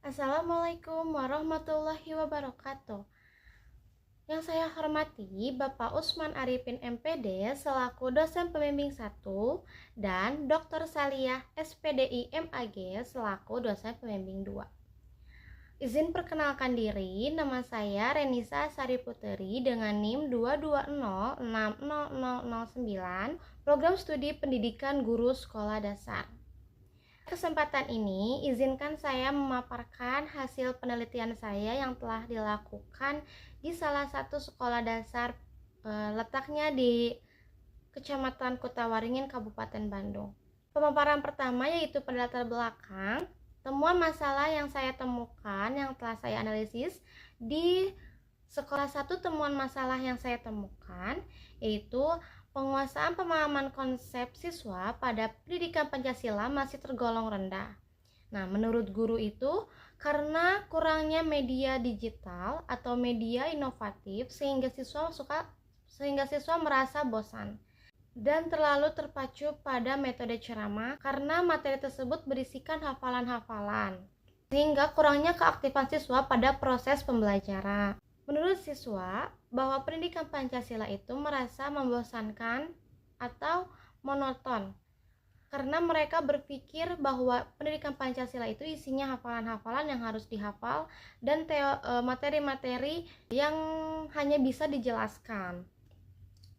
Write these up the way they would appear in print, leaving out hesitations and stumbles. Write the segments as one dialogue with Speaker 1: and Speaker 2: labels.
Speaker 1: Assalamualaikum warahmatullahi wabarakatuh. Yang saya hormati Bapak Usman Arifin MPD selaku dosen pembimbing 1 dan Dr. Saliyah SPDI MAG selaku dosen pembimbing 2. Izin perkenalkan diri, nama saya Renisa Sari Puteri dengan NIM 2206009, Program Studi Pendidikan Guru Sekolah Dasar. Kesempatan ini, izinkan saya memaparkan hasil penelitian saya yang telah dilakukan di salah satu sekolah dasar letaknya di Kecamatan Kutawaringin, Kabupaten Bandung. Pemaparan pertama yaitu pada latar belakang, temuan masalah yang saya temukan yang telah saya analisis di sekolah satu. Temuan masalah yang saya temukan yaitu penguasaan pemahaman konsep siswa pada pendidikan Pancasila masih tergolong rendah. Nah, menurut guru itu karena kurangnya media digital atau media inovatif sehingga siswa merasa bosan dan terlalu terpacu pada metode ceramah karena materi tersebut berisikan hafalan-hafalan sehingga kurangnya keaktifan siswa pada proses pembelajaran. Menurut siswa, bahwa pendidikan Pancasila itu merasa membosankan atau monoton karena mereka berpikir bahwa pendidikan Pancasila itu isinya hafalan-hafalan yang harus dihafal dan materi-materi yang hanya bisa dijelaskan.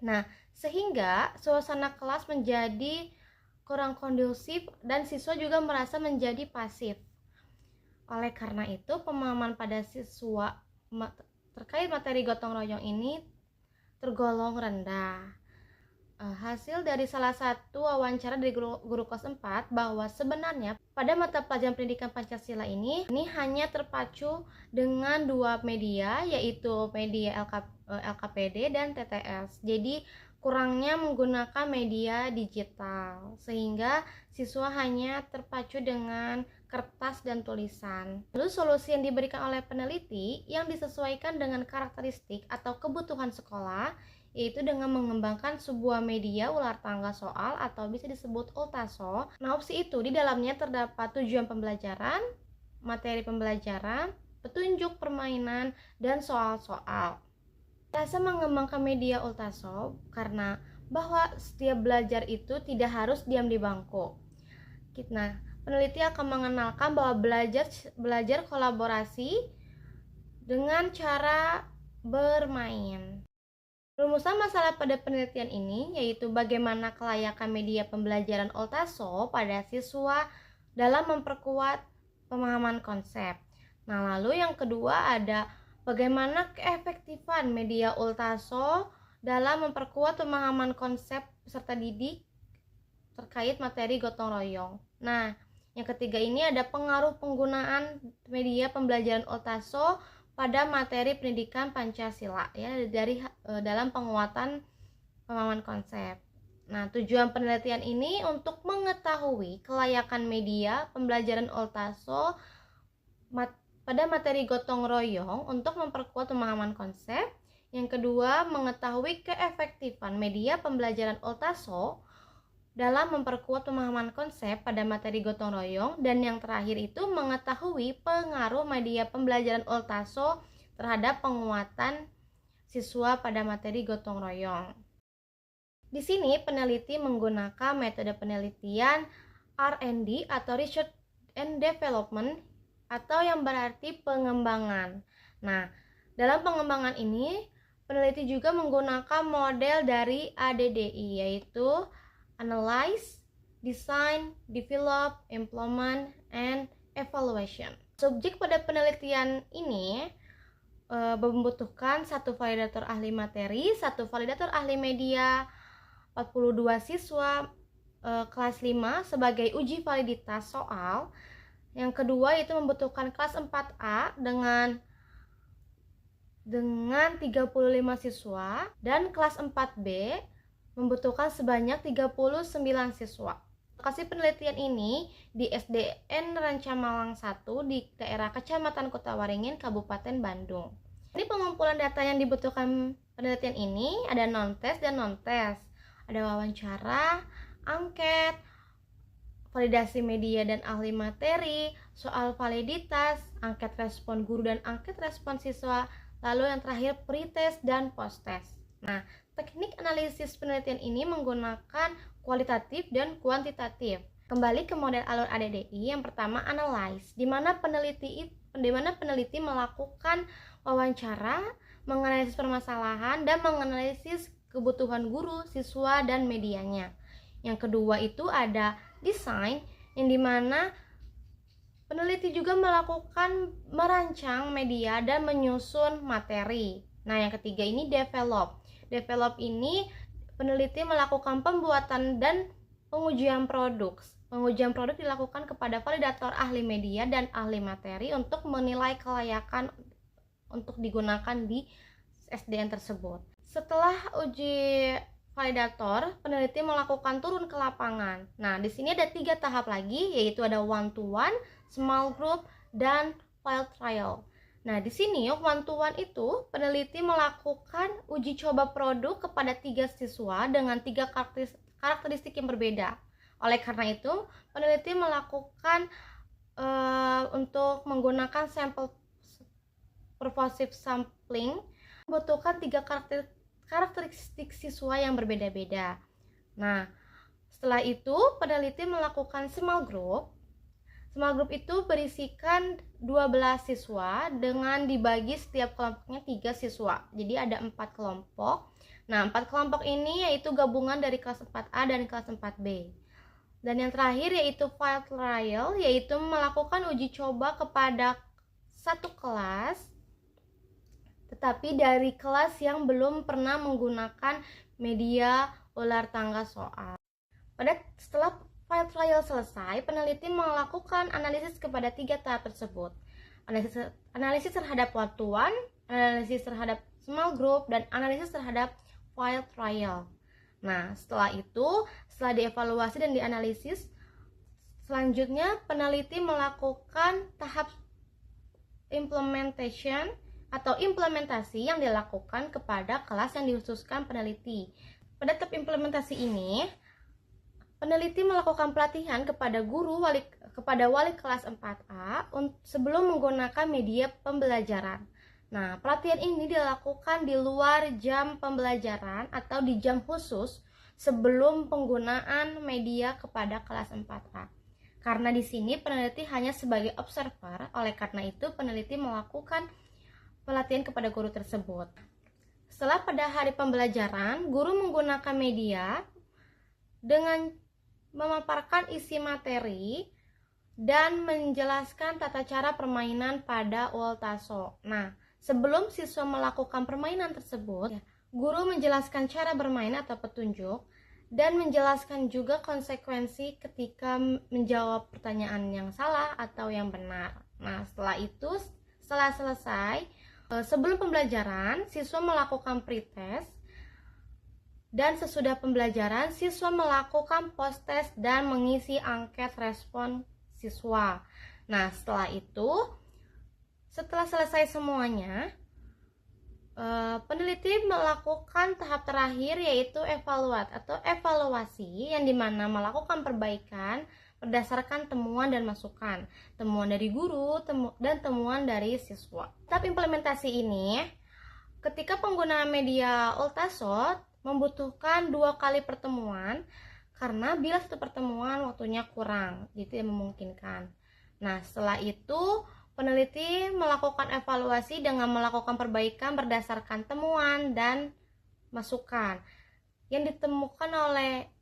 Speaker 1: Nah, sehingga suasana kelas menjadi kurang kondusif dan siswa juga merasa menjadi pasif. Oleh karena itu, pemahaman pada siswa terkait materi gotong royong ini tergolong rendah. Hasil dari salah satu wawancara dari guru kelas 4 bahwa sebenarnya pada mata pelajaran pendidikan Pancasila ini hanya terpacu dengan dua media, yaitu media LKPD dan TTS. Jadi kurangnya menggunakan media digital sehingga siswa hanya terpacu dengan kertas dan tulisan. Lalu solusi yang diberikan oleh peneliti yang disesuaikan dengan karakteristik atau kebutuhan sekolah yaitu dengan mengembangkan sebuah media ular tangga soal atau bisa disebut ultaso. Nah, opsi itu di dalamnya terdapat tujuan pembelajaran, materi pembelajaran, petunjuk permainan, dan soal-soal. Rasa mengembangkan media ultaso karena bahwa setiap belajar itu tidak harus diam di bangku. Nah, peneliti akan mengenalkan bahwa belajar kolaborasi dengan cara bermain. Rumusan masalah pada penelitian ini yaitu bagaimana kelayakan media pembelajaran ultaso pada siswa dalam memperkuat pemahaman konsep. Nah, lalu yang kedua ada bagaimana keefektifan media ultaso dalam memperkuat pemahaman konsep peserta didik terkait materi gotong royong. Nah, yang ketiga ini ada pengaruh penggunaan media pembelajaran ultaso pada materi pendidikan Pancasila ya dalam penguatan pemahaman konsep. Nah, tujuan penelitian ini untuk mengetahui kelayakan media pembelajaran ultaso pada materi gotong royong untuk memperkuat pemahaman konsep. Yang kedua, mengetahui keefektifan media pembelajaran ultaso dalam memperkuat pemahaman konsep pada materi gotong royong, dan yang terakhir itu mengetahui pengaruh media pembelajaran ultaso terhadap penguatan siswa pada materi gotong royong. Di sini peneliti menggunakan metode penelitian R&D atau Research and Development atau yang berarti pengembangan. Nah, dalam pengembangan ini peneliti juga menggunakan model dari ADDI yaitu Analyze, Design, Develop, Implement, and Evaluation. Subjek pada penelitian ini membutuhkan satu validator ahli materi, satu validator ahli media, 42 siswa kelas 5 sebagai uji validitas soal. Yang kedua itu membutuhkan kelas 4A dengan 35 siswa dan kelas 4B membutuhkan sebanyak 39 siswa. Lokasi penelitian ini di SDN Ranca Malang 1 di daerah Kecamatan Kutawaringin, Kabupaten Bandung. Ini pengumpulan data yang dibutuhkan penelitian ini ada non-tes dan non-tes. Ada wawancara, angket, validasi media dan ahli materi, soal validitas, angket respon guru dan angket respon siswa, lalu yang terakhir pretest dan posttest. Nah, teknik analisis penelitian ini menggunakan kualitatif dan kuantitatif. Kembali ke model alur ADDI, yang pertama analyze, di mana peneliti melakukan wawancara, menganalisis permasalahan, dan menganalisis kebutuhan guru, siswa, dan medianya. Yang kedua itu ada design, yang dimana peneliti juga merancang media dan menyusun materi. Nah, yang ketiga ini develop. Develop ini peneliti melakukan pembuatan dan pengujian produk. Pengujian produk dilakukan kepada validator ahli media dan ahli materi untuk menilai kelayakan untuk digunakan di SDN tersebut. Setelah uji validator, peneliti melakukan turun ke lapangan. Nah, di sini ada 3 tahap lagi, yaitu ada one-to-one, small group, dan field trial. Nah, di sini one-to-one itu peneliti melakukan uji coba produk kepada 3 siswa dengan 3 karakteristik yang berbeda. Oleh karena itu, peneliti melakukan untuk menggunakan sampel pervasive sampling membutuhkan 3 karakteristik siswa yang berbeda-beda. Nah, setelah itu peneliti melakukan small group. Small group itu berisikan 12 siswa dengan dibagi setiap kelompoknya 3 siswa. Jadi ada 4 kelompok. Nah, 4 kelompok ini yaitu gabungan dari kelas 4A dan kelas 4B. Dan yang terakhir yaitu field trial, yaitu melakukan uji coba kepada satu kelas, tetapi dari kelas yang belum pernah menggunakan media ular tangga soal. Setelah field trial selesai, peneliti melakukan analisis kepada 3 tahap tersebut. Analisis terhadap one-to-one, analisis terhadap small group, dan analisis terhadap field trial. Nah, setelah dievaluasi dan dianalisis, selanjutnya peneliti melakukan tahap implementation atau implementasi yang dilakukan kepada kelas yang dikhususkan peneliti. Pada tahap implementasi ini, peneliti melakukan pelatihan kepada wali kelas 4A sebelum menggunakan media pembelajaran. Nah, pelatihan ini dilakukan di luar jam pembelajaran atau di jam khusus sebelum penggunaan media kepada kelas 4A. Karena di sini peneliti hanya sebagai observer, oleh karena itu peneliti melakukan pelatihan kepada guru tersebut. Setelah pada hari pembelajaran, guru menggunakan media dengan memaparkan isi materi dan menjelaskan tata cara permainan pada Ultaso. Nah, sebelum siswa melakukan permainan tersebut, guru menjelaskan cara bermain atau petunjuk dan menjelaskan juga konsekuensi ketika menjawab pertanyaan yang salah atau yang benar. Nah, setelah selesai, sebelum pembelajaran, siswa melakukan pretest, dan sesudah pembelajaran, siswa melakukan posttest dan mengisi angket respon siswa. Nah, setelah selesai semuanya, peneliti melakukan tahap terakhir yaitu evaluasi yang dimana melakukan perbaikan berdasarkan temuan dan masukan, temuan dari guru dan temuan dari siswa. Tahap implementasi ini, ketika penggunaan media Ultasot membutuhkan 2 kali pertemuan karena bila satu pertemuan waktunya kurang, jadi memungkinkan. Nah, setelah itu peneliti melakukan evaluasi dengan melakukan perbaikan berdasarkan temuan dan masukan.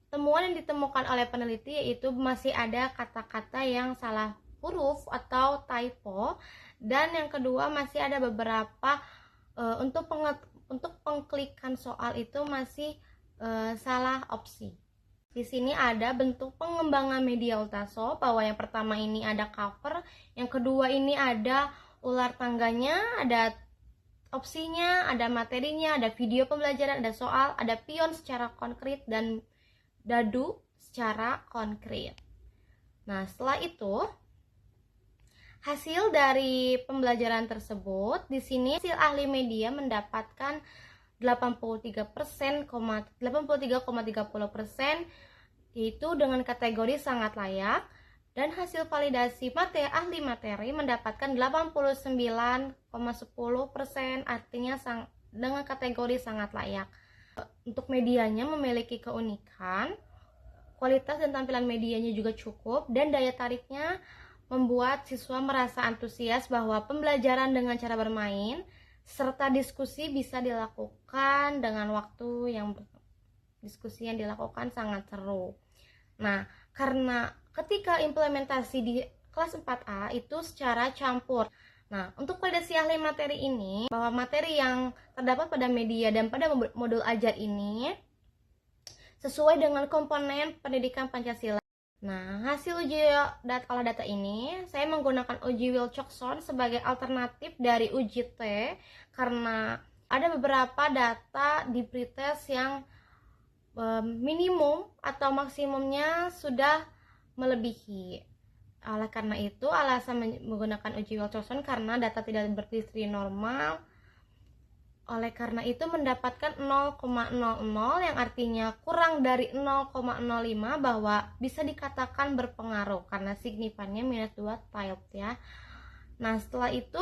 Speaker 1: Temuan yang ditemukan oleh peneliti yaitu masih ada kata-kata yang salah huruf atau typo, dan yang kedua masih ada beberapa untuk pengklikan soal itu masih salah opsi. Di sini ada bentuk pengembangan media Ultaso, bahwa yang pertama ini ada cover, yang kedua ini ada ular tangganya, ada opsinya, ada materinya, ada video pembelajaran, ada soal, ada pion secara konkret dan dadu secara konkret. Nah, setelah itu hasil dari pembelajaran tersebut, di sini hasil ahli media mendapatkan 83,30%, yaitu dengan kategori sangat layak, dan hasil validasi ahli materi mendapatkan 89,10%, artinya dengan kategori sangat layak. Untuk medianya memiliki keunikan, kualitas dan tampilan medianya juga cukup, dan daya tariknya membuat siswa merasa antusias bahwa pembelajaran dengan cara bermain serta diskusi bisa dilakukan dengan waktu yang diskusi yang dilakukan sangat seru. Nah, karena ketika implementasi di kelas 4A itu secara campur. Nah, untuk validasi ahli materi ini, bahwa materi yang terdapat pada media dan pada modul ajar ini sesuai dengan komponen pendidikan Pancasila. Nah, hasil uji olah data ini, saya menggunakan uji Wilcoxon sebagai alternatif dari uji T, karena ada beberapa data di pretest yang minimum atau maksimumnya sudah melebihi. Oleh karena itu, alasan menggunakan uji Wilcoxon karena data tidak berdistri normal. Oleh karena itu mendapatkan 0,00 yang artinya kurang dari 0,05, bahwa bisa dikatakan berpengaruh karena signifannya -2 tilde ya. Nah, setelah itu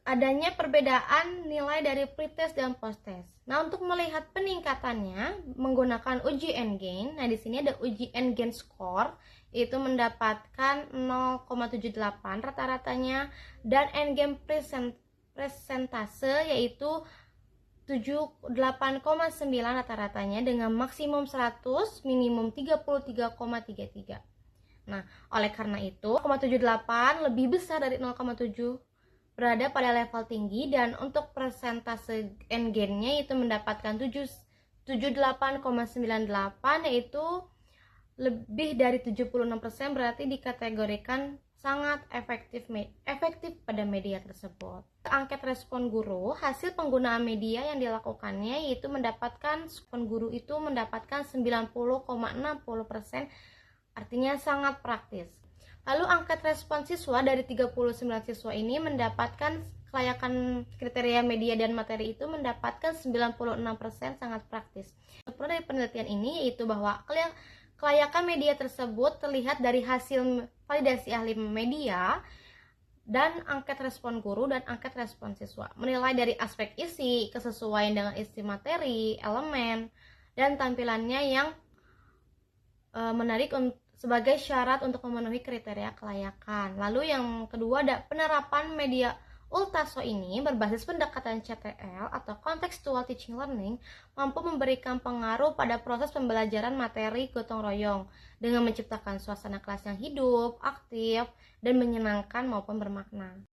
Speaker 1: adanya perbedaan nilai dari pretest dan posttest. Nah, untuk melihat peningkatannya menggunakan uji N-gain. Nah, di sini ada uji N-gain score, itu mendapatkan 0,78 rata-ratanya, dan N-gain presentase yaitu 78,9 rata-ratanya dengan maksimum 100, minimum 33,33. Nah, oleh karena itu 0,78 lebih besar dari 0,7, berada pada level tinggi, dan untuk persentase N-gain-nya itu mendapatkan 78,98, yaitu lebih dari 76%, berarti dikategorikan sangat efektif pada media tersebut. Angket respon guru, hasil penggunaan media yang dilakukannya yaitu mendapatkan respon guru itu mendapatkan 90,60%, artinya sangat praktis. Lalu angket respon siswa dari 39 siswa ini mendapatkan kelayakan kriteria media dan materi itu mendapatkan 96%, sangat praktis. Dari penelitian ini yaitu bahwa kelayakan media tersebut terlihat dari hasil validasi ahli media dan angket respon guru dan angket respon siswa. Menilai dari aspek isi, kesesuaian dengan isi materi, elemen, dan tampilannya yang menarik sebagai syarat untuk memenuhi kriteria kelayakan. Lalu yang kedua ada penerapan media Ultaso ini berbasis pendekatan CTL atau Contextual Teaching Learning, mampu memberikan pengaruh pada proses pembelajaran materi gotong royong dengan menciptakan suasana kelas yang hidup, aktif, dan menyenangkan maupun bermakna.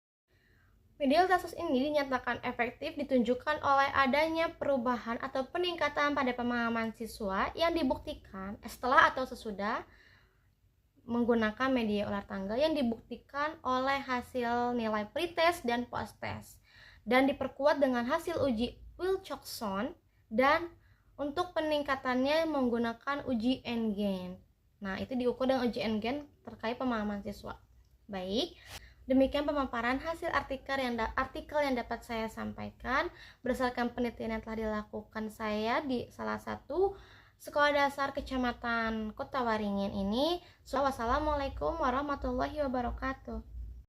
Speaker 1: Media Ultaso ini dinyatakan efektif ditunjukkan oleh adanya perubahan atau peningkatan pada pemahaman siswa yang dibuktikan setelah atau sesudah menggunakan media ular tangga, yang dibuktikan oleh hasil nilai pretest dan posttest, dan diperkuat dengan hasil uji Wilcoxon, dan untuk peningkatannya menggunakan uji N-gain. Nah, itu diukur dengan uji N-gain terkait pemahaman siswa. Baik, demikian pemaparan hasil artikel yang dapat saya sampaikan berdasarkan penelitian yang telah dilakukan saya di salah satu Sekolah Dasar Kecamatan Kota Waringin ini. Wassalamualaikum warahmatullahi wabarakatuh.